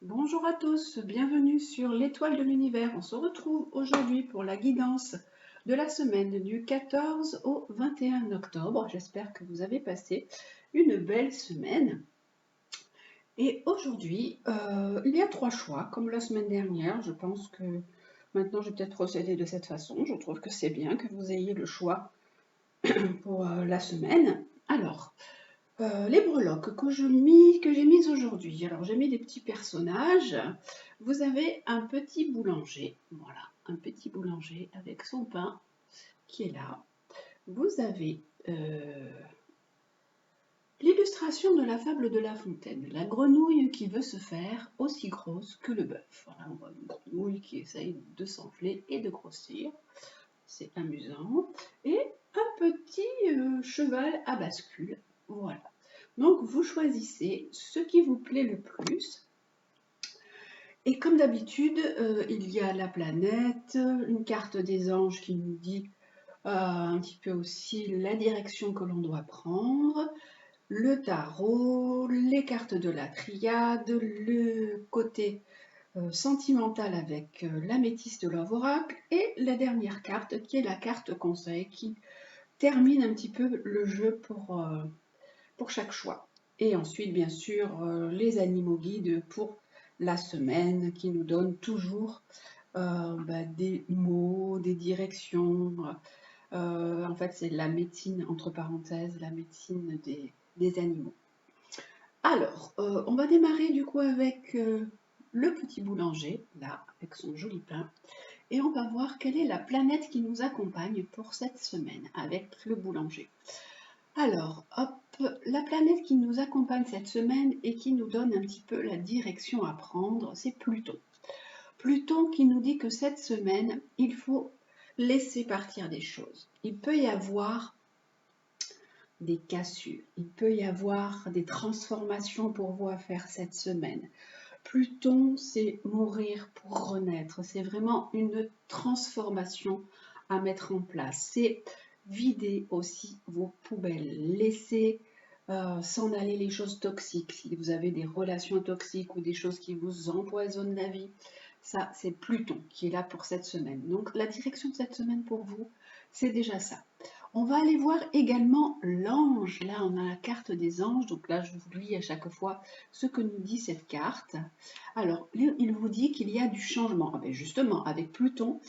Bonjour à tous, bienvenue sur l'étoile de l'univers. On se retrouve aujourd'hui pour la guidance de la semaine du 14 au 21 octobre. J'espère que vous avez passé une belle semaine. Et aujourd'hui, il y a trois choix, comme la semaine dernière. Je pense que maintenant, je vais peut-être procéder de cette façon. Je trouve que c'est bien que vous ayez le choix pour la semaine. Alors, les breloques que j'ai mises aujourd'hui. Alors, j'ai mis des petits personnages. Vous avez un petit boulanger, voilà, un petit boulanger avec son pain qui est là. Vous avez l'illustration de la fable de La Fontaine, la grenouille qui veut se faire aussi grosse que le bœuf. Voilà, on voit une grenouille qui essaye de s'enfler et de grossir. C'est amusant. Et un petit cheval à bascule. Voilà. Donc vous choisissez ce qui vous plaît le plus. Et comme d'habitude, il y a la planète, une carte des anges qui nous dit un petit peu aussi la direction que l'on doit prendre, le tarot, les cartes de la triade, le côté sentimental avec l'améthyste de Love Oracle et la dernière carte qui est la carte conseil qui termine un petit peu le jeu pour chaque choix. Et ensuite, bien sûr, les animaux guides pour la semaine qui nous donnent toujours des mots, des directions. En fait, c'est la médecine, entre parenthèses, la médecine des animaux. Alors, on va démarrer du coup avec le petit boulanger, là, avec son joli pain. Et on va voir quelle est la planète qui nous accompagne pour cette semaine avec le boulanger. Alors, hop, la planète qui nous accompagne cette semaine et qui nous donne un petit peu la direction à prendre, c'est Pluton. Pluton qui nous dit que cette semaine, il faut laisser partir des choses. Il peut y avoir des cassures, il peut y avoir des transformations pour vous à faire cette semaine. Pluton, c'est mourir pour renaître, c'est vraiment une transformation à mettre en place. C'est vider aussi vos poubelles, laisser s'en aller les choses toxiques. Si vous avez des relations toxiques ou des choses qui vous empoisonnent la vie, ça c'est Pluton qui est là pour cette semaine. Donc la direction de cette semaine pour vous, c'est déjà ça. On va aller voir également l'ange. Là, on a la carte des anges. Donc là, je vous lis à chaque fois ce que nous dit cette carte. Alors, il vous dit qu'il y a du changement. Ah ben justement, avec Pluton,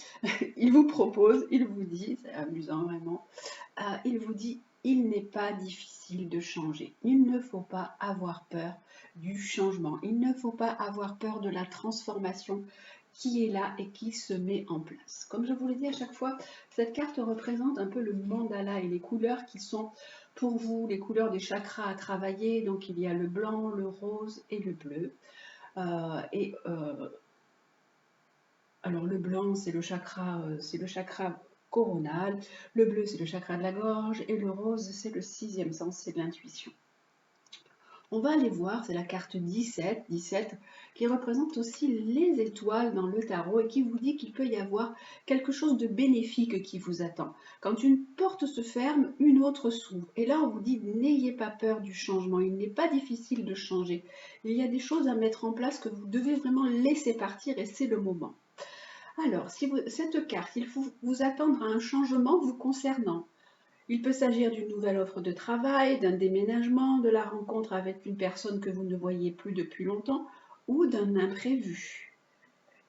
il vous propose, il vous dit, c'est amusant vraiment, il vous dit, il n'est pas difficile de changer. Il ne faut pas avoir peur du changement. Il ne faut pas avoir peur de la transformation qui est là et qui se met en place. Comme je vous l'ai dit à chaque fois, cette carte représente un peu le mandala et les couleurs qui sont pour vous les couleurs des chakras à travailler. Donc il y a le blanc, le rose et le bleu. Alors le blanc c'est le chakra coronal, le bleu c'est le chakra de la gorge et le rose c'est le sixième sens, c'est l'intuition. On va aller voir, c'est la carte 17, 17 qui représente aussi les étoiles dans le tarot et qui vous dit qu'il peut y avoir quelque chose de bénéfique qui vous attend. Quand une porte se ferme, une autre s'ouvre. Et là, on vous dit, n'ayez pas peur du changement. Il n'est pas difficile de changer. Il y a des choses à mettre en place que vous devez vraiment laisser partir et c'est le moment. Alors, cette carte, il faut vous attendre à un changement vous concernant. Il peut s'agir d'une nouvelle offre de travail, d'un déménagement, de la rencontre avec une personne que vous ne voyez plus depuis longtemps ou d'un imprévu.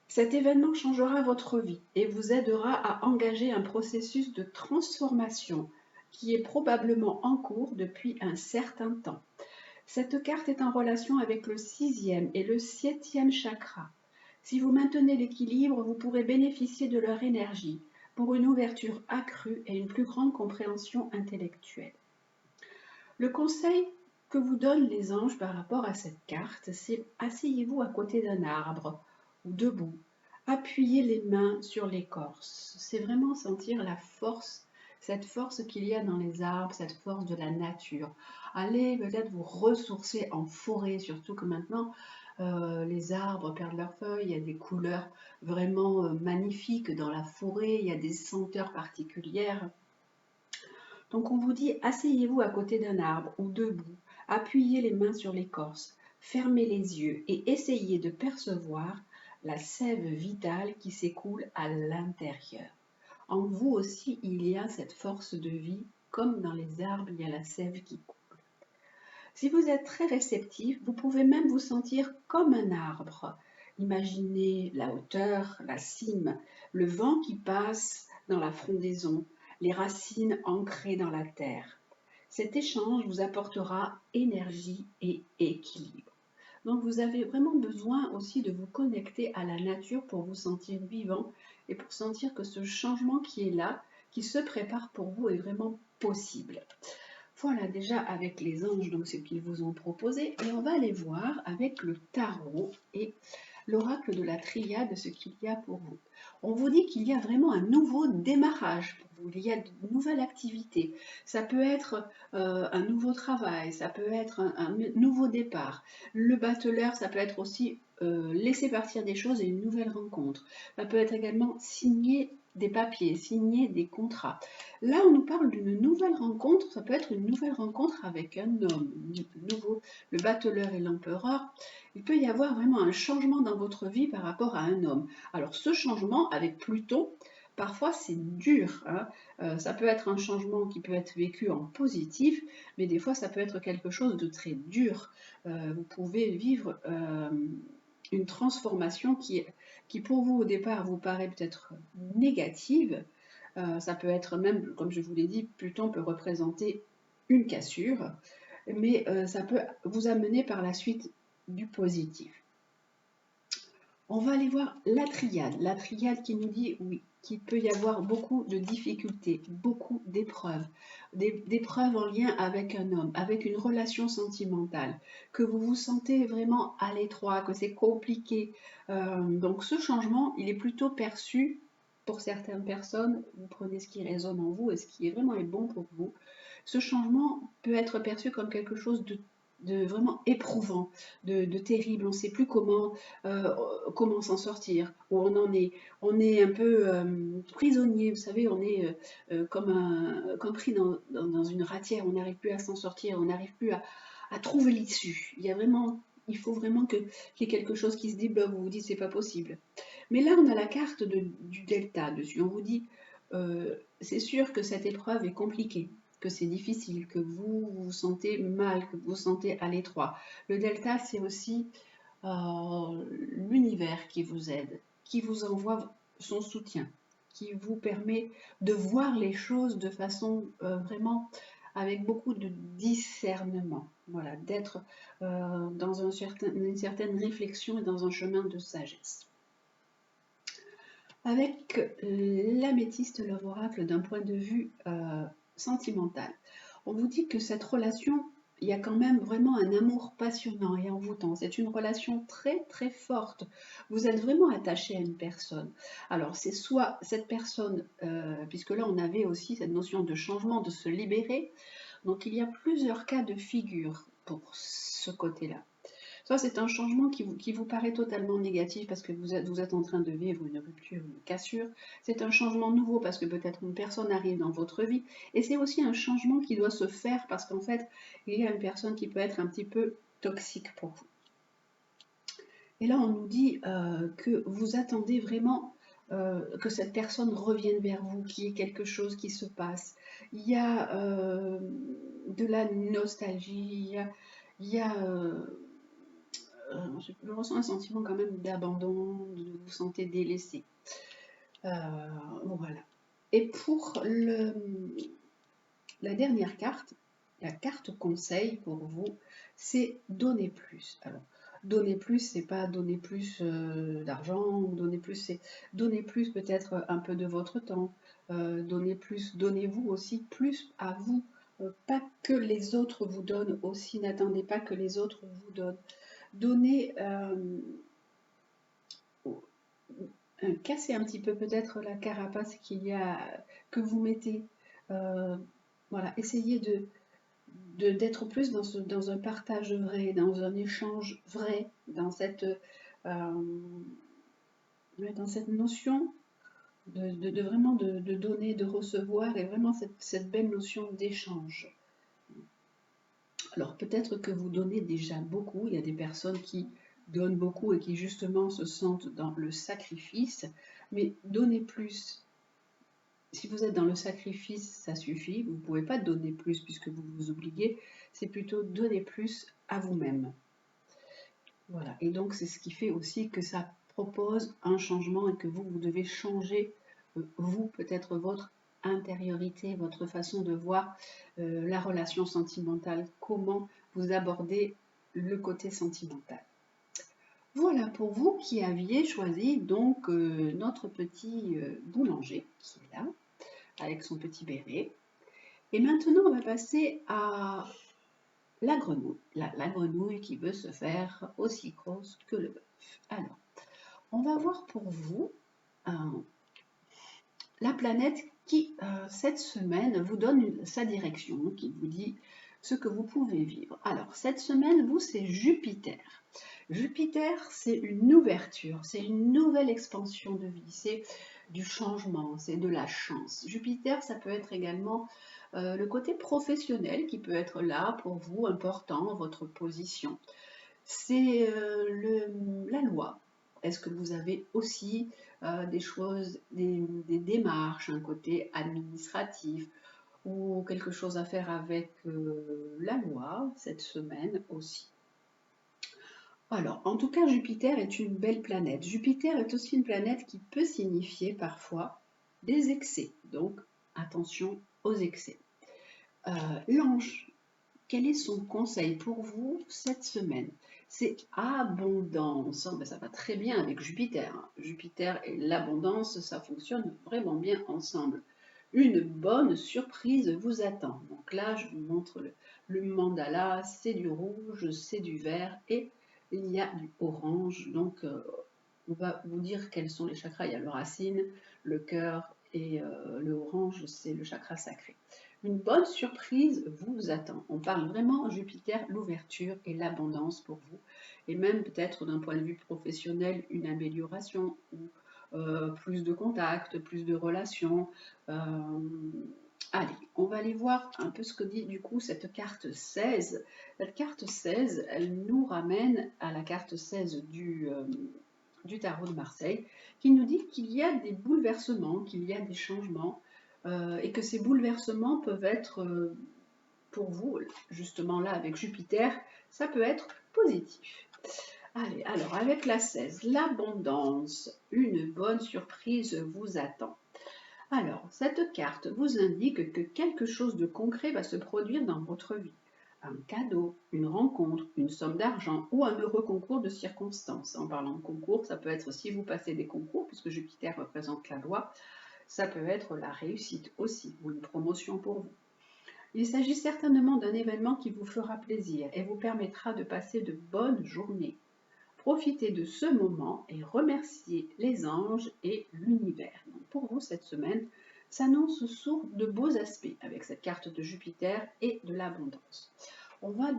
Cet événement changera votre vie et vous aidera à engager un processus de transformation qui est probablement en cours depuis un certain temps. Cette carte est en relation avec le sixième et le septième chakra. Si vous maintenez l'équilibre, vous pourrez bénéficier de leur énergie pour une ouverture accrue et une plus grande compréhension intellectuelle. Le conseil que vous donnent les anges par rapport à cette carte, c'est asseyez-vous à côté d'un arbre ou debout, appuyez les mains sur l'écorce. C'est vraiment sentir la force, cette force qu'il y a dans les arbres, cette force de la nature. Allez peut-être vous ressourcer en forêt, surtout que maintenant les arbres perdent leurs feuilles, il y a des couleurs vraiment magnifiques dans la forêt, il y a des senteurs particulières. Donc on vous dit asseyez-vous à côté d'un arbre ou debout, appuyez les mains sur l'écorce, fermez les yeux et essayez de percevoir la sève vitale qui s'écoule à l'intérieur. En vous aussi, il y a cette force de vie, comme dans les arbres, il y a la sève qui coule. Si vous êtes très réceptif, vous pouvez même vous sentir comme un arbre. Imaginez la hauteur, la cime, le vent qui passe dans la frondaison, les racines ancrées dans la terre. Cet échange vous apportera énergie et équilibre. Donc vous avez vraiment besoin aussi de vous connecter à la nature pour vous sentir vivant et pour sentir que ce changement qui est là, qui se prépare pour vous, est vraiment possible. Voilà déjà avec les anges, donc ce qu'ils vous ont proposé, et on va aller voir avec le tarot et l'oracle de la triade ce qu'il y a pour vous. On vous dit qu'il y a vraiment un nouveau démarrage pour vous, il y a de nouvelles activités. Ça peut être un nouveau travail, ça peut être un nouveau départ. Le battleur, ça peut être aussi laisser partir des choses et une nouvelle rencontre. Ça peut être également signer des papiers, signer des contrats. Là, on nous parle d'une nouvelle rencontre, ça peut être une nouvelle rencontre avec un homme nouveau, le battleur et l'empereur. Il peut y avoir vraiment un changement dans votre vie par rapport à un homme. Alors ce changement avec Pluton, parfois c'est dur, hein. Ça peut être un changement qui peut être vécu en positif, mais des fois ça peut être quelque chose de très dur. Vous pouvez vivre une transformation qui pour vous au départ vous paraît peut-être négative. Ça peut être même, comme je vous l'ai dit, Pluton peut représenter une cassure, mais ça peut vous amener par la suite du positif. On va aller voir la triade qui nous dit oui, qu'il peut y avoir beaucoup de difficultés, beaucoup d'épreuves, d'épreuves en lien avec un homme, avec une relation sentimentale, que vous vous sentez vraiment à l'étroit, que c'est compliqué. Donc ce changement, il est plutôt perçu pour certaines personnes, vous prenez ce qui résonne en vous et ce qui est vraiment est bon pour vous. Ce changement peut être perçu comme quelque chose de vraiment éprouvant, de terrible. On ne sait plus comment s'en sortir, où on en est. On est un peu prisonnier, vous savez, on est comme pris dans une ratière, on n'arrive plus à s'en sortir, on n'arrive plus à trouver l'issue. Il faut vraiment qu'il y ait quelque chose qui se débloque, vous vous dites c'est pas possible. Mais là, on a la carte du delta dessus. On vous dit, c'est sûr que cette épreuve est compliquée, que c'est difficile, que vous vous sentez mal, que vous vous sentez à l'étroit. Le delta, c'est aussi l'univers qui vous aide, qui vous envoie son soutien, qui vous permet de voir les choses de façon vraiment avec beaucoup de discernement. Voilà, d'être dans une certaine réflexion et dans un chemin de sagesse. Avec l'améthyste, l'oracle d'un point de vue sentimental, on vous dit que cette relation, il y a quand même vraiment un amour passionnant et envoûtant. C'est une relation très très forte. Vous êtes vraiment attaché à une personne. Alors c'est soit cette personne, puisque là on avait aussi cette notion de changement, de se libérer. Donc il y a plusieurs cas de figure pour ce côté-là. Soit c'est un changement qui vous paraît totalement négatif parce que vous êtes en train de vivre une rupture, une cassure. C'est un changement nouveau parce que peut-être une personne arrive dans votre vie. Et c'est aussi un changement qui doit se faire parce qu'en fait, il y a une personne qui peut être un petit peu toxique pour vous. Et là, on nous dit que vous attendez vraiment que cette personne revienne vers vous, qu'il y ait quelque chose qui se passe. Il y a de la nostalgie, il y a je ressens un sentiment quand même d'abandon, de vous sentir délaissé. Voilà. Et pour la dernière carte, la carte conseil pour vous, c'est donner plus. Alors, donner plus, c'est pas donner plus d'argent, donner plus, c'est donner plus peut-être un peu de votre temps, donner plus, donnez-vous aussi plus à vous, pas que les autres vous donnent aussi, n'attendez pas que les autres vous donnent. Donnez, casser un petit peu peut-être la carapace que vous mettez. Voilà, essayez d'être plus dans un partage vrai, dans un échange vrai, dans cette notion vraiment de donner, de recevoir, et vraiment cette belle notion d'échange. Alors peut-être que vous donnez déjà beaucoup, il y a des personnes qui donnent beaucoup et qui justement se sentent dans le sacrifice, mais donner plus. Si vous êtes dans le sacrifice, ça suffit, vous ne pouvez pas donner plus puisque vous vous oubliez, c'est plutôt donner plus à vous-même. Voilà, et donc c'est ce qui fait aussi que ça propose un changement et que vous devez changer, vous, peut-être votre intériorité, votre façon de voir la relation sentimentale, comment vous abordez le côté sentimental. Voilà pour vous qui aviez choisi donc notre petit boulanger qui est là, avec son petit béret. Et maintenant, on va passer à la grenouille. La grenouille qui veut se faire aussi grosse que le bœuf. Alors, on va voir pour vous la planète qui, cette semaine, vous donne sa direction, qui vous dit ce que vous pouvez vivre. Alors, cette semaine, vous, c'est Jupiter. Jupiter, c'est une ouverture, c'est une nouvelle expansion de vie, c'est du changement, c'est de la chance. Jupiter, ça peut être également le côté professionnel qui peut être là pour vous, important, votre position. C'est la loi. Est-ce que vous avez aussi des choses, des démarches, un côté administratif ou quelque chose à faire avec la loi cette semaine aussi? Alors, en tout cas, Jupiter est une belle planète. Jupiter est aussi une planète qui peut signifier parfois des excès. Donc, attention aux excès. L'ange, quel est son conseil pour vous cette semaine? C'est abondance. Ben, ça va très bien avec Jupiter. Jupiter et l'abondance, ça fonctionne vraiment bien ensemble. Une bonne surprise vous attend. Donc là, je vous montre le mandala. C'est du rouge, c'est du vert et il y a du orange. Donc, on va vous dire quels sont les chakras. Il y a le racine, le cœur et le orange, c'est le chakra sacré. Une bonne surprise vous attend. On parle vraiment Jupiter, l'ouverture et l'abondance pour vous. Et même peut-être d'un point de vue professionnel, une amélioration ou plus de contacts, plus de relations. Allez, on va aller voir un peu ce que dit du coup cette carte 16. Cette carte 16, elle nous ramène à la carte 16 du tarot de Marseille, qui nous dit qu'il y a des bouleversements, qu'il y a des changements, et que ces bouleversements peuvent être, pour vous, justement là avec Jupiter, ça peut être positif. Allez, alors avec la 16, l'abondance, une bonne surprise vous attend. Alors, cette carte vous indique que quelque chose de concret va se produire dans votre vie. Un cadeau, une rencontre, une somme d'argent ou un heureux concours de circonstances. En parlant de concours, ça peut être si vous passez des concours, puisque Jupiter représente la loi, ça peut être la réussite aussi, ou une promotion pour vous. Il s'agit certainement d'un événement qui vous fera plaisir et vous permettra de passer de bonnes journées. Profitez de ce moment et remerciez les anges et l'univers. Pour vous, cette semaine s'annonce sous de beaux aspects avec cette carte de Jupiter et de l'abondance. On va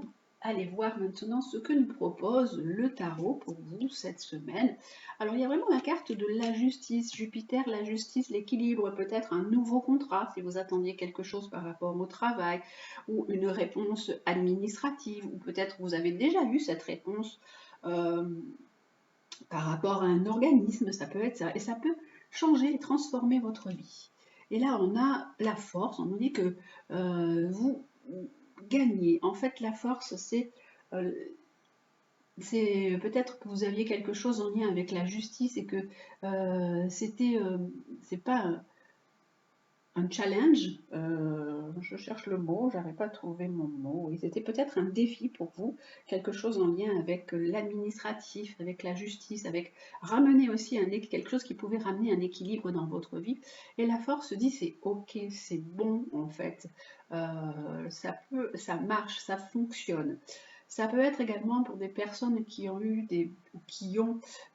aller voir maintenant ce que nous propose le tarot pour vous cette semaine. Alors, il y a vraiment la carte de la justice. Jupiter, la justice, l'équilibre, peut-être un nouveau contrat si vous attendiez quelque chose par rapport au travail ou une réponse administrative ou peut-être vous avez déjà eu cette réponse par rapport à un organisme, ça peut être ça, et ça peut changer et transformer votre vie. Et là, on a la force, on nous dit que vous gagnez. En fait, la force, c'est peut-être que vous aviez quelque chose en lien avec la justice et que c'est pas un challenge, je cherche le mot, j'arrive pas à trouver mon mot, et c'était peut-être un défi pour vous, quelque chose en lien avec l'administratif, avec la justice, avec ramener aussi quelque chose qui pouvait ramener un équilibre dans votre vie, et la force dit c'est ok, c'est bon en fait, ça marche, ça fonctionne. Ça peut être également pour des personnes qui ont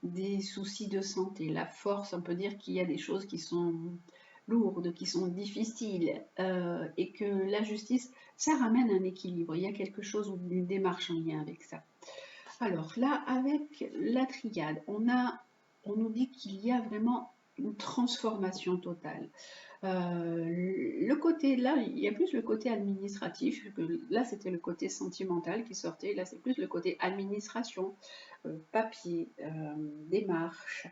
des soucis de santé. La force, on peut dire qu'il y a des choses qui sont lourdes, qui sont difficiles, et que la justice, ça ramène un équilibre. Il y a quelque chose, une démarche en lien avec ça. Alors là, avec la triade, on nous dit qu'il y a vraiment une transformation totale. Le côté là, il y a plus le côté administratif, là c'était le côté sentimental qui sortait, là c'est plus le côté administration, papier, démarche,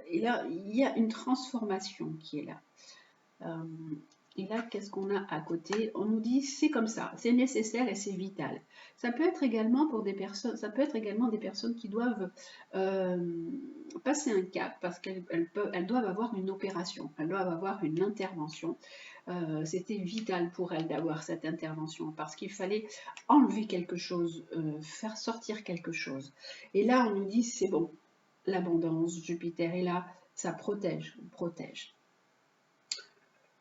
et là il y a une transformation qui est là. Et là, qu'est-ce qu'on a à côté? On nous dit c'est comme ça, c'est nécessaire et c'est vital. Ça peut être également pour des personnes, ça peut être également des personnes qui doivent passer un cap parce qu'elles doivent avoir une opération, elles doivent avoir une intervention. C'était vital pour elles d'avoir cette intervention parce qu'il fallait enlever quelque chose, faire sortir quelque chose. Et là, on nous dit c'est bon, l'abondance, Jupiter est là, ça protège, protège.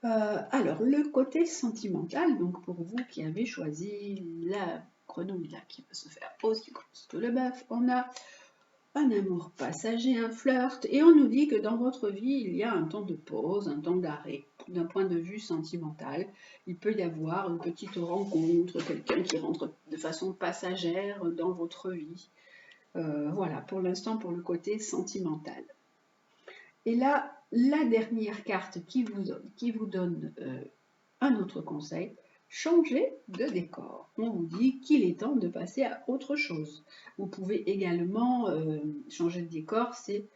Alors, le côté sentimental, donc pour vous qui avez choisi la grenouille là, qui peut se faire aussi grosse que le bœuf, on a un amour passager, un flirt, et on nous dit que dans votre vie, il y a un temps de pause, un temps d'arrêt. D'un point de vue sentimental, il peut y avoir une petite rencontre, quelqu'un qui rentre de façon passagère dans votre vie. Voilà, pour l'instant, pour le côté sentimental. Et là, la dernière carte qui vous donne un autre conseil, changez de décor. On vous dit qu'il est temps de passer à autre chose. Vous pouvez également changer de décor, c'est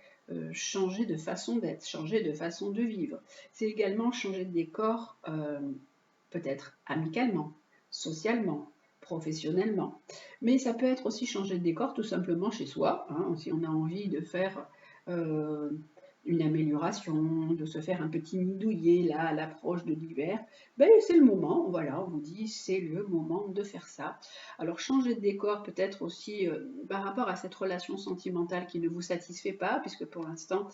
changer de façon d'être, changer de façon de vivre. C'est également changer de décor peut-être amicalement, socialement, professionnellement. Mais ça peut être aussi changer de décor tout simplement chez soi, hein, si on a envie de faire une amélioration, de se faire un petit nid douillet là à l'approche de l'hiver, ben c'est le moment, voilà, on vous dit c'est le moment de faire ça. Alors changer de décor peut-être aussi par rapport à cette relation sentimentale qui ne vous satisfait pas, puisque pour l'instant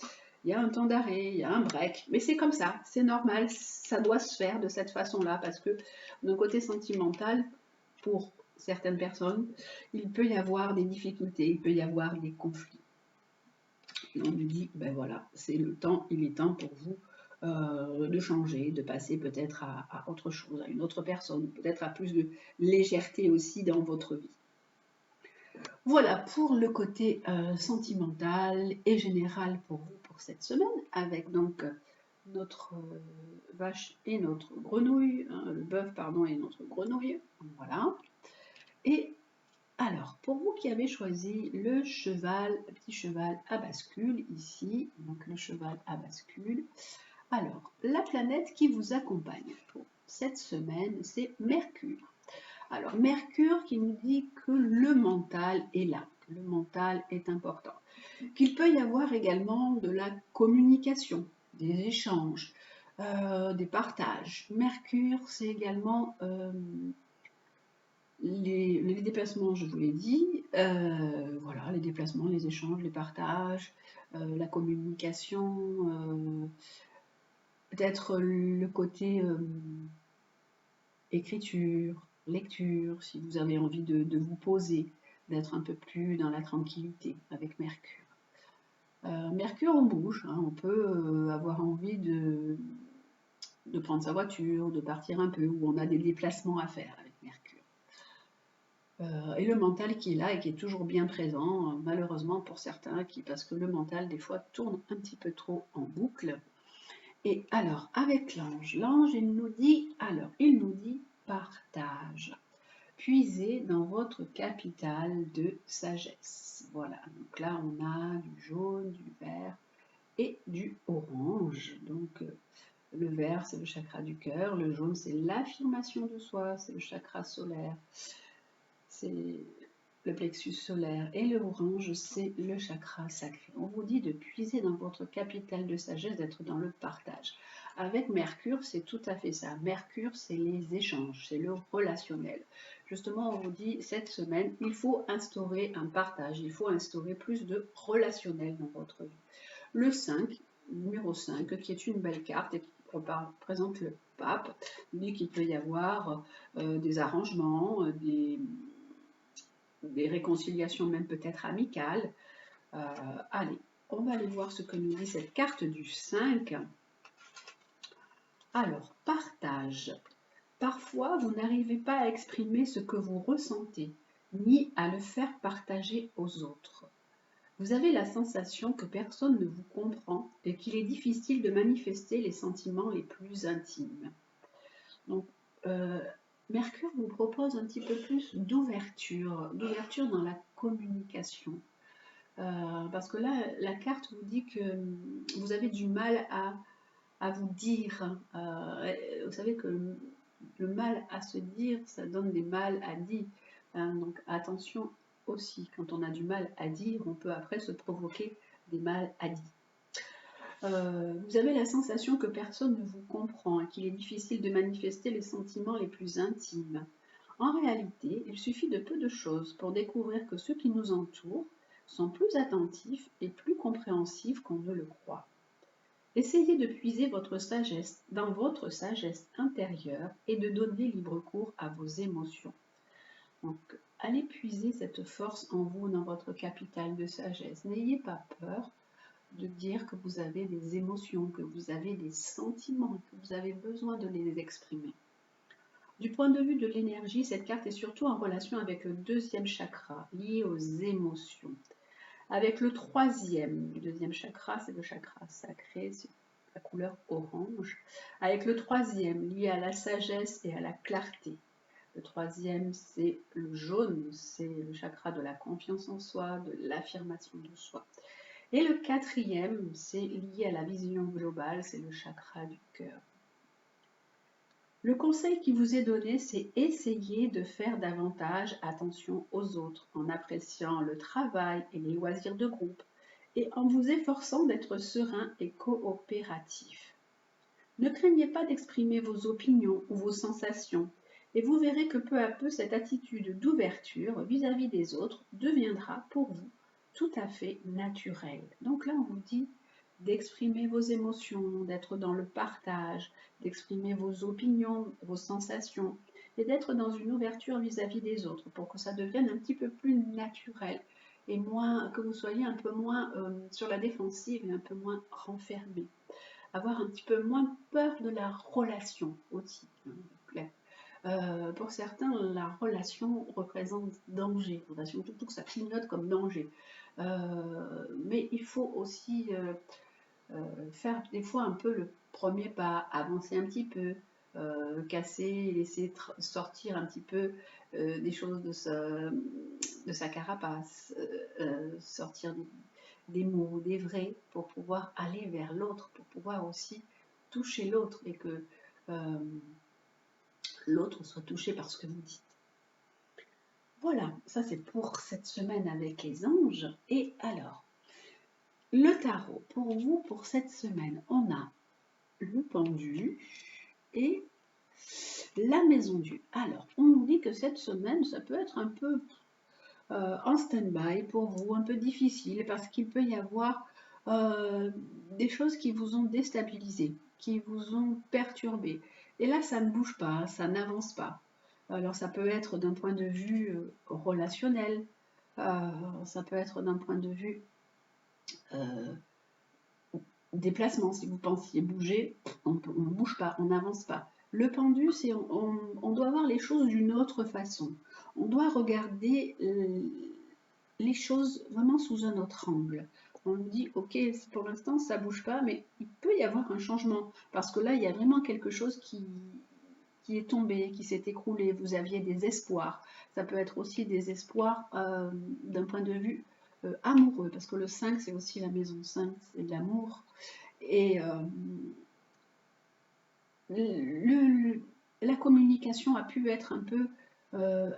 il y a un temps d'arrêt, il y a un break, mais c'est comme ça, c'est normal, ça doit se faire de cette façon-là, parce que d'un côté sentimental, pour certaines personnes, il peut y avoir des difficultés, il peut y avoir des conflits. Et on lui dit, ben voilà, c'est le temps, il est temps pour vous de changer, de passer peut-être à autre chose, à une autre personne, peut-être à plus de légèreté aussi dans votre vie. Voilà pour le côté sentimental et général pour vous pour cette semaine, avec donc notre vache et notre grenouille, hein, le bœuf pardon et notre grenouille, voilà. Et alors, pour vous qui avez choisi le cheval, le petit cheval à bascule ici, donc le cheval à bascule, alors la planète qui vous accompagne pour cette semaine, c'est Mercure. Alors Mercure qui nous dit que le mental est là, le mental est important, qu'il peut y avoir également de la communication, des échanges, des partages. Mercure, c'est également les déplacements, je vous l'ai dit, voilà, les déplacements, les échanges, les partages, la communication, peut-être le côté écriture, lecture, si vous avez envie de vous poser, d'être un peu plus dans la tranquillité avec Mercure. Mercure, on bouge, hein, on peut avoir envie de prendre sa voiture, de partir un peu, où on a des déplacements à faire avec Mercure. Et le mental qui est là et qui est toujours bien présent, malheureusement pour certains, parce que le mental des fois tourne un petit peu trop en boucle. Et alors avec l'ange, il nous dit partage. Puisez dans votre capital de sagesse. Voilà, donc là on a du jaune, du vert et du orange. Donc le vert c'est le chakra du cœur, le jaune c'est l'affirmation de soi, c'est le chakra solaire, c'est le plexus solaire, et le orange c'est le chakra sacré. On vous dit de puiser dans votre capital de sagesse, d'être dans le partage. Avec Mercure, c'est tout à fait ça. Mercure, c'est les échanges, c'est le relationnel. Justement, on vous dit, cette semaine, il faut instaurer un partage, il faut instaurer plus de relationnel dans votre vie. Le 5, numéro 5, qui est une belle carte et qui représente le pape, dit qu'il peut y avoir des arrangements, des réconciliations même peut-être amicales. Allez, on va aller voir ce que nous dit cette carte du 5. Alors, partage. Parfois, vous n'arrivez pas à exprimer ce que vous ressentez, ni à le faire partager aux autres. Vous avez la sensation que personne ne vous comprend et qu'il est difficile de manifester les sentiments les plus intimes. Donc, Mercure vous propose un petit peu plus d'ouverture dans la communication. Parce que là, la carte vous dit que vous avez du mal à vous dire. Vous savez que le mal à se dire, ça donne des mal à dire. Donc attention aussi, quand on a du mal à dire, on peut après se provoquer des mal à dire. Vous avez la sensation que personne ne vous comprend et qu'il est difficile de manifester les sentiments les plus intimes. En réalité, il suffit de peu de choses pour découvrir que ceux qui nous entourent sont plus attentifs et plus compréhensifs qu'on ne le croit. Essayez de puiser votre sagesse dans votre sagesse intérieure et de donner libre cours à vos émotions. Donc, allez puiser cette force en vous, dans votre capital de sagesse. N'ayez pas peur de dire que vous avez des émotions, que vous avez des sentiments, que vous avez besoin de les exprimer. Du point de vue de l'énergie, cette carte est surtout en relation avec le deuxième chakra, lié aux émotions. Avec le deuxième chakra, c'est le chakra sacré, c'est la couleur orange. Avec le troisième, lié à la sagesse et à la clarté. Le troisième, c'est le jaune, c'est le chakra de la confiance en soi, de l'affirmation de soi. Et le quatrième, c'est lié à la vision globale, c'est le chakra du cœur. Le conseil qui vous est donné, c'est essayer de faire davantage attention aux autres en appréciant le travail et les loisirs de groupe et en vous efforçant d'être serein et coopératif. Ne craignez pas d'exprimer vos opinions ou vos sensations et vous verrez que peu à peu cette attitude d'ouverture vis-à-vis des autres deviendra pour vous tout à fait naturelle. Donc là, on vous dit d'exprimer vos émotions, d'être dans le partage, d'exprimer vos opinions, vos sensations, et d'être dans une ouverture vis-à-vis des autres pour que ça devienne un petit peu plus naturel et moins, que vous soyez un peu moins sur la défensive et un peu moins renfermé. Avoir un petit peu moins peur de la relation aussi. Pour certains, la relation représente danger, surtout que ça clignote comme danger. Mais il faut aussi faire des fois un peu le premier pas, avancer un petit peu, casser, laisser sortir un petit peu des choses de sa carapace, sortir des mots, des vrais, pour pouvoir aller vers l'autre, pour pouvoir aussi toucher l'autre et que l'autre soit touché par ce que vous dites. Voilà, ça c'est pour cette semaine avec les anges. Et alors, le tarot, pour vous, pour cette semaine, on a le pendu et la maison Dieu. Alors, on nous dit que cette semaine, ça peut être un peu en stand-by pour vous, un peu difficile, parce qu'il peut y avoir des choses qui vous ont déstabilisé, qui vous ont perturbé. Et là, ça ne bouge pas, ça n'avance pas. Alors, ça peut être d'un point de vue relationnel, ça peut être d'un point de vue déplacement. Si vous pensiez bouger, on ne bouge pas, on n'avance pas. Le pendu, c'est on doit voir les choses d'une autre façon. On doit regarder les choses vraiment sous un autre angle. On nous dit, ok, pour l'instant ça bouge pas, mais il peut y avoir un changement parce que là il y a vraiment quelque chose qui est tombé, qui s'est écroulé. Vous aviez des espoirs. Ça peut être aussi des espoirs d'un point de vue amoureux, parce que le 5 c'est aussi la maison 5, c'est de l'amour. Et la communication a pu être un peu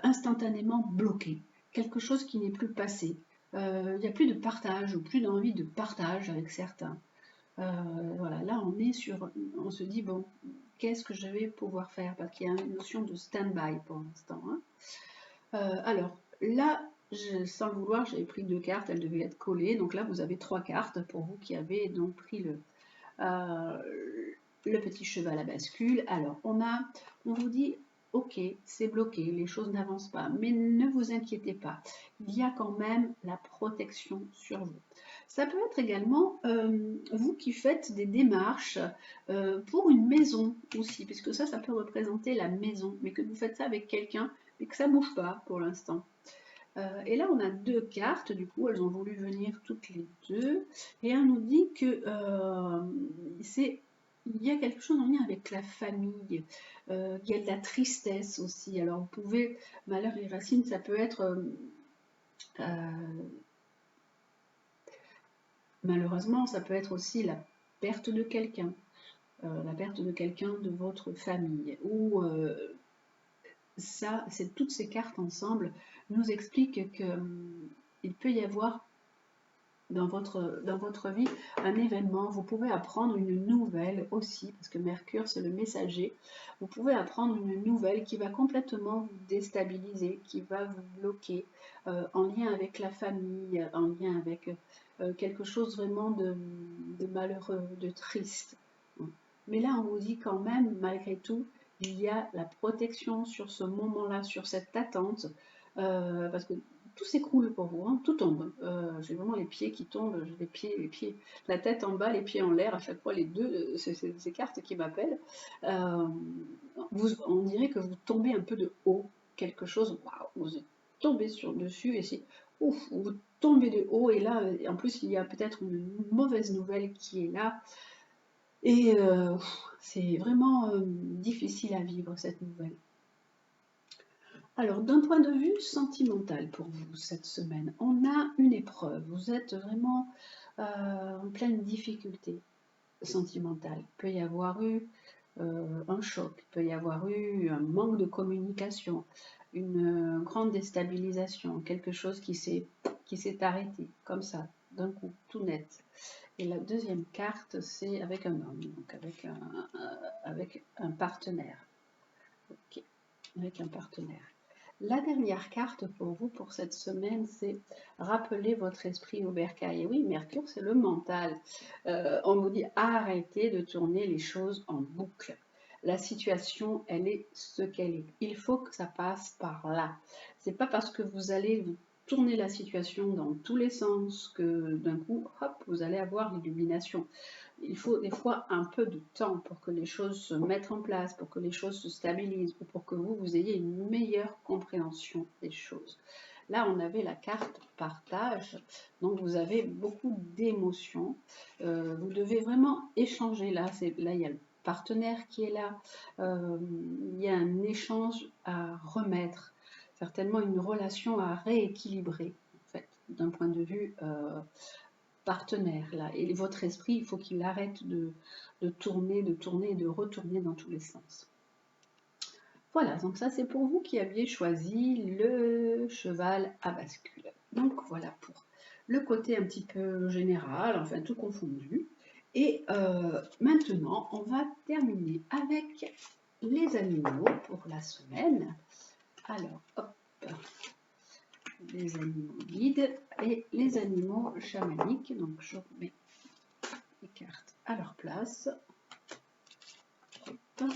instantanément bloquée, quelque chose qui n'est plus passé. Il n'y a plus de partage ou plus d'envie de partage avec certains. Voilà, là on se dit bon, qu'est-ce que je vais pouvoir faire, parce qu'il y a une notion de stand-by pour l'instant. Hein. Alors là, sans le vouloir, j'avais pris 2 cartes, elles devaient être collées, donc là vous avez 3 cartes pour vous qui avez donc pris le petit cheval à bascule. Alors, on vous dit, ok, c'est bloqué, les choses n'avancent pas, mais ne vous inquiétez pas, il y a quand même la protection sur vous. Ça peut être également vous qui faites des démarches pour une maison aussi, puisque ça peut représenter la maison, mais que vous faites ça avec quelqu'un, mais que ça ne bouge pas pour l'instant. Et là, on a deux cartes, du coup, elles ont voulu venir toutes les deux. Et on nous dit que il y a quelque chose en lien avec la famille. Il y a de la tristesse aussi. Alors, vous pouvez, malheur et racines, ça peut être malheureusement, ça peut être aussi la perte de quelqu'un, de votre famille, ou ça, c'est toutes ces cartes ensemble nous expliquent que il peut y avoir dans votre vie un événement, vous pouvez apprendre une nouvelle aussi, parce que Mercure c'est le messager, vous pouvez apprendre une nouvelle qui va complètement vous déstabiliser, qui va vous bloquer, en lien avec la famille, en lien avec quelque chose vraiment de malheureux, de triste. Mais là on vous dit quand même, malgré tout, il y a la protection sur ce moment-là, sur cette attente, parce que tout s'écroule pour vous, hein, tout tombe. J'ai vraiment les pieds qui tombent, j'ai les pieds, la tête en bas, les pieds en l'air, à chaque fois les deux, ces cartes qui m'appellent. Euh, on dirait que vous tombez un peu de haut, quelque chose, waouh, vous êtes tombé dessus et c'est ouf, vous tombez de haut et là, en plus, il y a peut-être une mauvaise nouvelle qui est là et c'est vraiment difficile à vivre cette nouvelle. Alors, d'un point de vue sentimental pour vous cette semaine, on a une épreuve. Vous êtes vraiment en pleine difficulté sentimentale. Il peut y avoir eu un choc, il peut y avoir eu un manque de communication, une grande déstabilisation, quelque chose qui s'est arrêté comme ça, d'un coup, tout net. Et la deuxième carte, c'est avec un homme, donc avec un partenaire. Ok, avec un partenaire. La dernière carte pour vous pour cette semaine, c'est rappeler votre esprit au bercail. Et oui, Mercure, c'est le mental. On vous dit arrêtez de tourner les choses en boucle. La situation, elle est ce qu'elle est. Il faut que ça passe par là. C'est pas parce que vous allez vous tourner la situation dans tous les sens que d'un coup, hop, vous allez avoir l'illumination. Il faut des fois un peu de temps pour que les choses se mettent en place, pour que les choses se stabilisent, ou pour que vous ayez une meilleure compréhension des choses. Là, on avait la carte partage, donc vous avez beaucoup d'émotions. Vous devez vraiment échanger. Là, il y a le partenaire qui est là. Il y a un échange à remettre, certainement une relation à rééquilibrer, en fait, d'un point de vue partenaire là. Et votre esprit, il faut qu'il arrête de tourner et de retourner dans tous les sens. Voilà, donc ça c'est pour vous qui aviez choisi le cheval à bascule. Donc voilà pour le côté un petit peu général, enfin tout confondu. Et maintenant, on va terminer avec les animaux pour la semaine. Alors, hop, les animaux guides et les animaux chamaniques. Donc je remets les cartes à leur place. Hop.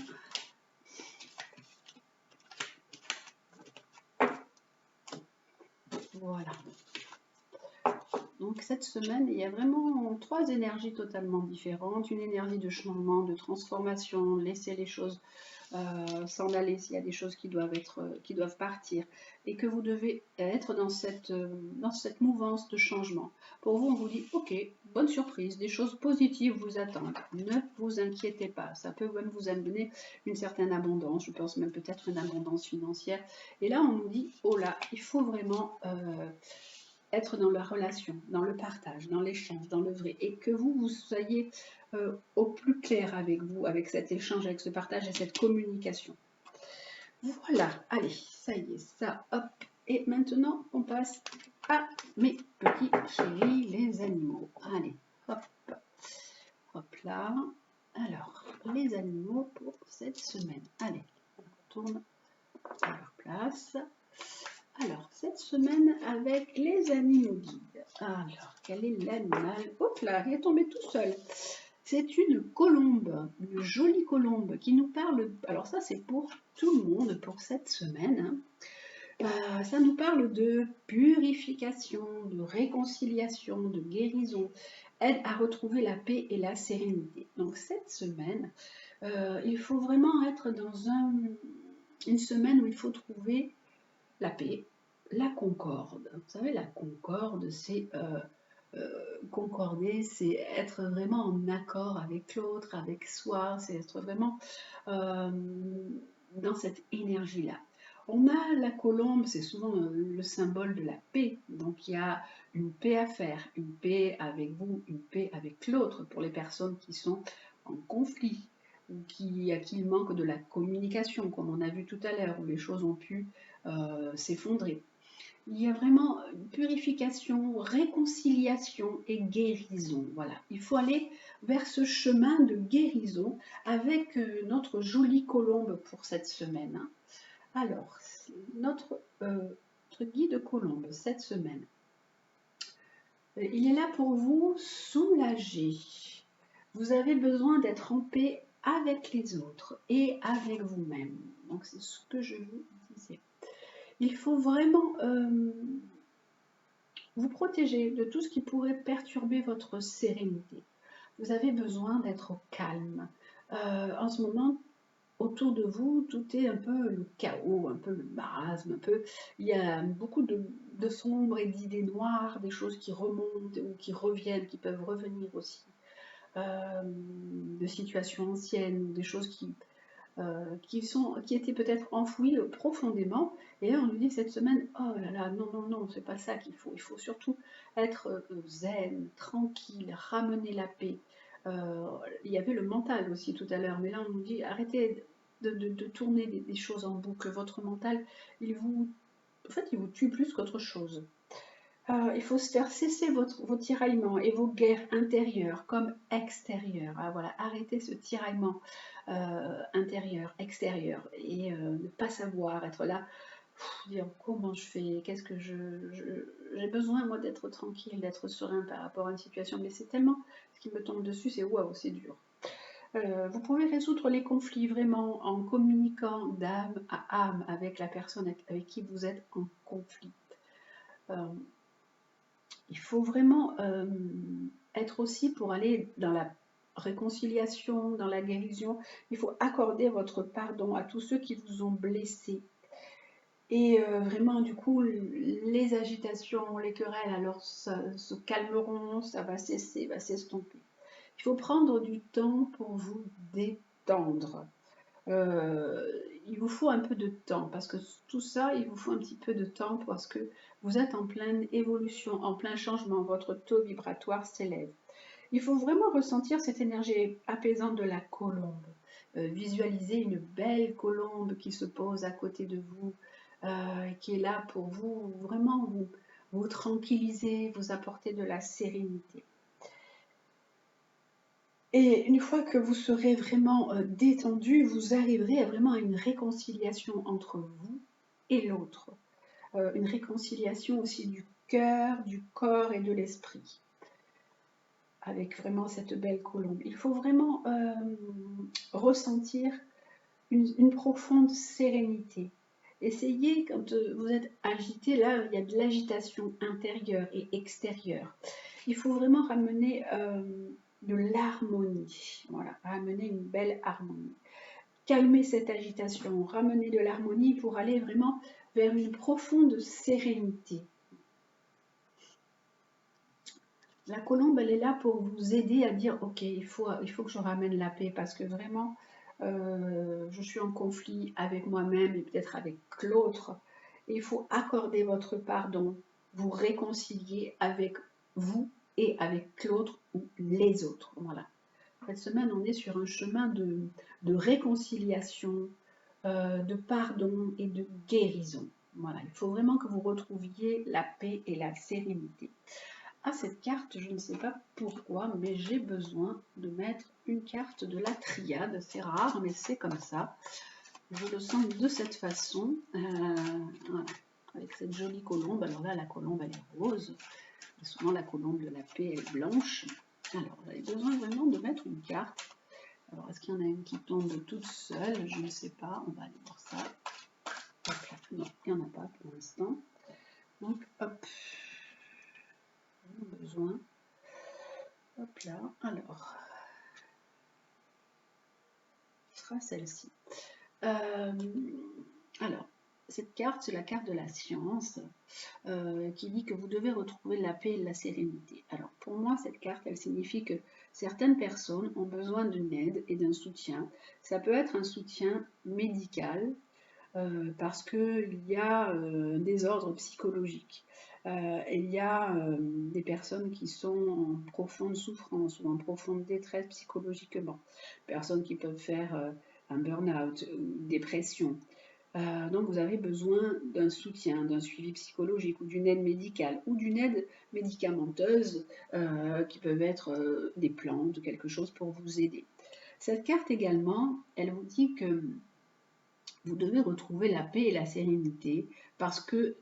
Voilà. Donc cette semaine, il y a vraiment trois énergies totalement différentes. Une énergie de changement, de transformation, laisser les choses s'en aller s'il y a des choses qui doivent partir. Et que vous devez être dans cette mouvance de changement. Pour vous, on vous dit, ok, bonne surprise, des choses positives vous attendent. Ne vous inquiétez pas. Ça peut même vous amener une certaine abondance. Je pense même peut-être une abondance financière. Et là, on nous dit, oh là, il faut vraiment être dans la relation, dans le partage, dans l'échange, dans le vrai, et que vous soyez au plus clair avec vous, avec cet échange, avec ce partage et cette communication. Voilà, allez, ça y est, ça, hop. Et maintenant, on passe à mes petits chéris, les animaux. Allez, hop, hop là. Alors, les animaux pour cette semaine. Allez, on retourne à leur place. Alors, cette semaine avec les animaux guides. Alors, quel est l'animal? Hop là, il est tombé tout seul. C'est une colombe, une jolie colombe qui nous parle. Alors ça, c'est pour tout le monde pour cette semaine. Ça nous parle de purification, de réconciliation, de guérison, aide à retrouver la paix et la sérénité. Donc cette semaine, il faut vraiment être dans une semaine où il faut trouver la paix, la concorde. Vous savez, la concorde, c'est concorder, c'est être vraiment en accord avec l'autre, avec soi, c'est être vraiment dans cette énergie-là. On a la colombe, c'est souvent le symbole de la paix. Donc il y a une paix à faire, une paix avec vous, une paix avec l'autre pour les personnes qui sont en conflit ou à qui il manque de la communication, comme on a vu tout à l'heure, où les choses ont pu s'effondrer. Il y a vraiment purification, réconciliation et guérison. Voilà, il faut aller vers ce chemin de guérison avec notre jolie colombe pour cette semaine. Alors, notre guide colombe cette semaine, il est là pour vous soulager. Vous avez besoin d'être en paix avec les autres et avec vous-même. Donc, c'est ce que je vous disais. Il faut vraiment vous protéger de tout ce qui pourrait perturber votre sérénité. Vous avez besoin d'être au calme. En ce moment, autour de vous, tout est un peu le chaos, un peu le marasme, il y a beaucoup de sombres et d'idées noires, des choses qui remontent ou qui reviennent, qui peuvent revenir aussi, de situations anciennes, des choses qui étaient peut-être enfouies profondément. Et là, on nous dit cette semaine, oh là là, non, non, non, c'est pas ça qu'il faut. Il faut surtout être zen, tranquille, ramener la paix. Il y avait le mental aussi tout à l'heure, mais là, on nous dit, arrêtez de tourner des choses en boucle. Votre mental, en fait, il vous tue plus qu'autre chose. Il faut se faire cesser vos tiraillements et vos guerres intérieures comme extérieures. Ah, voilà, arrêtez ce tiraillement intérieur, extérieur et ne pas savoir être là, dire comment je fais, qu'est-ce que j'ai besoin moi d'être tranquille, d'être serein par rapport à une situation, mais c'est tellement ce qui me tombe dessus, c'est waouh, c'est dur. Vous pouvez résoudre les conflits vraiment en communiquant d'âme à âme avec la personne avec qui vous êtes en conflit. Il faut vraiment être aussi, pour aller dans la réconciliation, dans la guérison, il faut accorder votre pardon à tous ceux qui vous ont blessé. Et vraiment, du coup, les agitations, les querelles, alors ça se calmeront, ça va cesser, va s'estomper. Il faut prendre du temps pour vous détendre. Il vous faut un peu de temps parce que tout ça, il vous faut un petit peu de temps parce que vous êtes en pleine évolution, en plein changement, votre taux vibratoire s'élève. Il faut vraiment ressentir cette énergie apaisante de la colombe. Visualisez une belle colombe qui se pose à côté de vous, qui est là pour vous, vraiment vous tranquilliser, vous apporter de la sérénité. Et une fois que vous serez vraiment détendu, vous arriverez vraiment à une réconciliation entre vous et l'autre. Une réconciliation aussi du cœur, du corps et de l'esprit. Avec vraiment cette belle colombe. Il faut vraiment ressentir une profonde sérénité. Essayez, quand vous êtes agité, là, il y a de l'agitation intérieure et extérieure. Il faut vraiment ramener de l'harmonie. Voilà, ramener une belle harmonie. Calmer cette agitation, ramener de l'harmonie pour aller vraiment vers une profonde sérénité. La colombe, elle est là pour vous aider à dire, ok, il faut que je ramène la paix parce que vraiment, je suis en conflit avec moi-même et peut-être avec l'autre. Il faut accorder votre pardon, vous réconcilier avec vous et avec l'autre ou les autres. Voilà. Cette semaine, on est sur un chemin de réconciliation, de pardon et de guérison. Voilà, il faut vraiment que vous retrouviez la paix et la sérénité. À cette carte, je ne sais pas pourquoi, mais j'ai besoin de mettre une carte de la triade. C'est rare, mais c'est comme ça. Je le sens de cette façon. Voilà. Avec cette jolie colombe. Alors là, la colombe, elle est rose. Et souvent, la colombe de la paix est blanche. Alors, j'avais besoin vraiment de mettre une carte. Alors, est-ce qu'il y en a une qui tombe toute seule? Je ne sais pas. On va aller voir ça. Hop là. Non, il n'y en a pas pour l'instant. Donc, hop. Besoin. Hop là. Alors, ce sera celle-ci. Alors, cette carte, c'est la carte de la science, qui dit que vous devez retrouver la paix et la sérénité. Alors pour moi, cette carte, elle signifie que certaines personnes ont besoin d'une aide et d'un soutien. Ça peut être un soutien médical, parce qu'il y a un désordre psychologique. Il y a des personnes qui sont en profonde souffrance ou en profonde détresse psychologiquement. Personnes qui peuvent faire un burn-out, une dépression. Donc vous avez besoin d'un soutien, d'un suivi psychologique ou d'une aide médicale ou d'une aide médicamenteuse qui peuvent être des plantes ou quelque chose pour vous aider. Cette carte également, elle vous dit que vous devez retrouver la paix et la sérénité parce que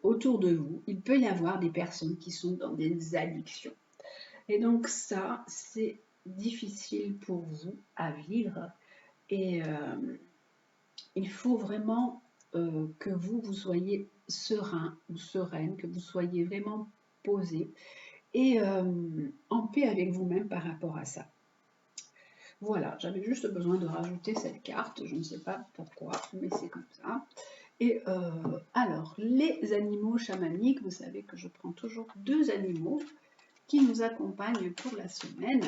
autour de vous, il peut y avoir des personnes qui sont dans des addictions. Et donc ça, c'est difficile pour vous à vivre et il faut vraiment que vous soyez serein ou sereine, que vous soyez vraiment posé et en paix avec vous-même par rapport à ça. Voilà, j'avais juste besoin de rajouter cette carte, je ne sais pas pourquoi, mais c'est comme ça. Et alors, les animaux chamaniques, vous savez que je prends toujours 2 animaux qui nous accompagnent pour la semaine.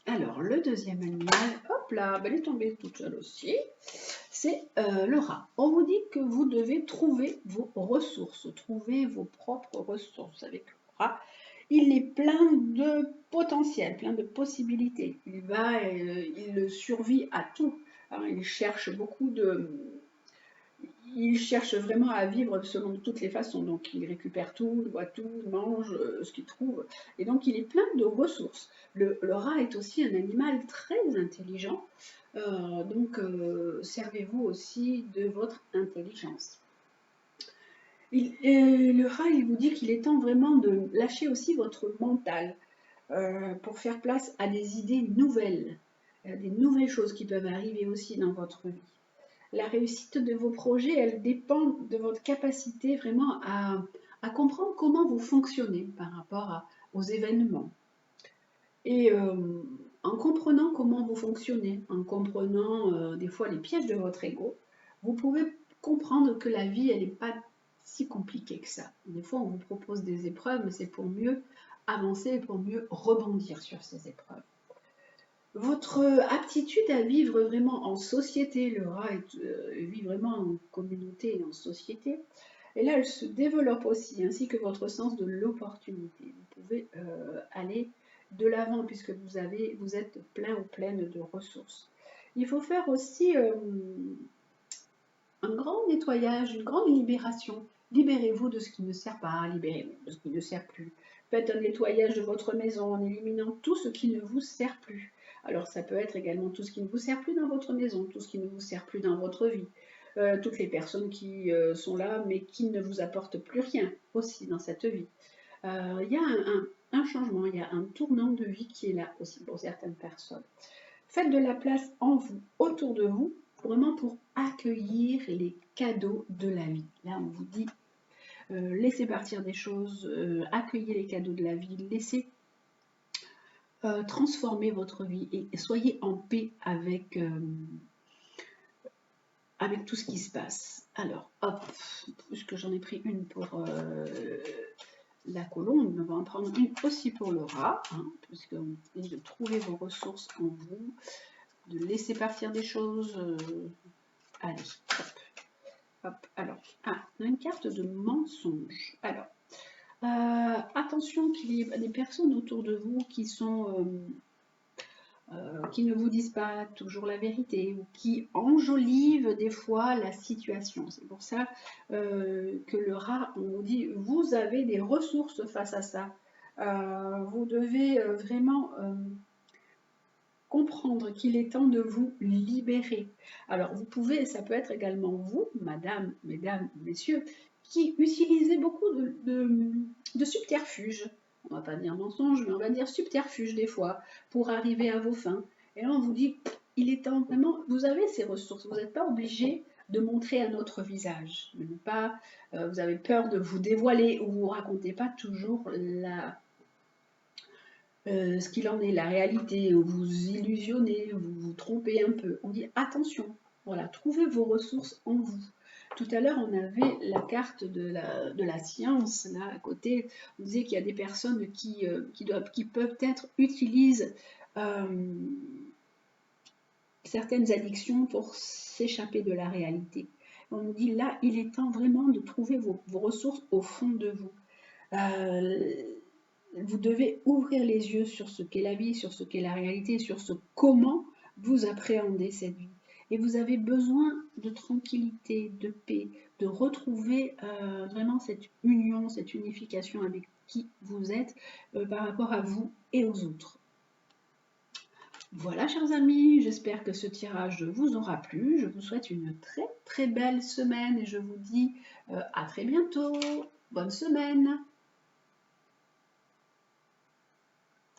Alors, le deuxième animal, hop là, elle est tombée toute seule aussi, c'est le rat. On vous dit que vous devez trouver vos ressources, trouver vos propres ressources avec le rat. Il est plein de potentiel, plein de possibilités. Il survit à tout. Alors, il cherche il cherche vraiment à vivre selon toutes les façons. Donc, il récupère tout, il voit tout, il mange ce qu'il trouve. Et donc, il est plein de ressources. Le rat est aussi un animal très intelligent. Donc, servez-vous aussi de votre intelligence. Le rat, il vous dit qu'il est temps vraiment de lâcher aussi votre mental pour faire place à des idées nouvelles, des nouvelles choses qui peuvent arriver aussi dans votre vie. La réussite de vos projets, elle dépend de votre capacité vraiment à comprendre comment vous fonctionnez par rapport aux événements. Et en comprenant comment vous fonctionnez, en comprenant des fois les pièges de votre ego, vous pouvez comprendre que la vie, elle n'est pas si compliquée que ça. Des fois, on vous propose des épreuves, mais c'est pour mieux avancer et pour mieux rebondir sur ces épreuves. Votre aptitude à vivre vraiment en société, le rat vit vraiment en communauté et en société, et là elle se développe aussi, ainsi que votre sens de l'opportunité. Vous pouvez aller de l'avant puisque vous êtes plein ou pleine de ressources. Il faut faire aussi un grand nettoyage, une grande libération. Libérez-vous de ce qui ne sert pas, libérez-vous de ce qui ne sert plus. Faites un nettoyage de votre maison en éliminant tout ce qui ne vous sert plus. Alors ça peut être également tout ce qui ne vous sert plus dans votre maison, tout ce qui ne vous sert plus dans votre vie. Toutes les personnes qui sont là mais qui ne vous apportent plus rien aussi dans cette vie. Il y a un changement, il y a un tournant de vie qui est là aussi pour certaines personnes. Faites de la place en vous, autour de vous, vraiment pour accueillir les cadeaux de la vie. Là, on vous dit, laissez partir des choses, accueillez les cadeaux de la vie, laissez transformer votre vie et soyez en paix avec tout ce qui se passe. Alors, hop, puisque j'en ai pris une pour la colombe, on va en prendre une aussi pour le rat, hein, puisqu'on dit de trouver vos ressources en vous, de laisser partir des choses. Allez, hop, hop. Alors, on a une carte de mensonge. Alors, attention qu'il y ait des personnes autour de vous qui sont qui ne vous disent pas toujours la vérité ou qui enjolivent des fois la situation. C'est pour ça que le rat, on vous dit, vous avez des ressources face à ça. Vous devez vraiment comprendre qu'il est temps de vous libérer. Alors vous pouvez, ça peut être également vous, madame, mesdames, messieurs, qui utilisez beaucoup de subterfuges. On va pas dire mensonge, mais on va dire subterfuge des fois, pour arriver à vos fins. Et là on vous dit, il est temps vraiment, vous avez ces ressources, vous n'êtes pas obligé de montrer un autre visage. Vous avez peur de vous dévoiler ou vous racontez pas toujours ce qu'il en est, la réalité, vous illusionnez, vous vous trompez un peu. On dit attention, Voilà, trouvez vos ressources en vous. Tout à l'heure, on avait la carte de la science, là, à côté. On disait qu'il y a des personnes qui peut-être utilisent certaines addictions pour s'échapper de la réalité. On nous dit là, il est temps vraiment de trouver vos ressources au fond de vous. Vous devez ouvrir les yeux sur ce qu'est la vie, sur ce qu'est la réalité, sur ce comment vous appréhendez cette vie. Et vous avez besoin de tranquillité, de paix, de retrouver vraiment cette union, cette unification avec qui vous êtes par rapport à vous et aux autres. Voilà, chers amis, j'espère que ce tirage vous aura plu. Je vous souhaite une très très belle semaine et je vous dis à très bientôt. Bonne semaine.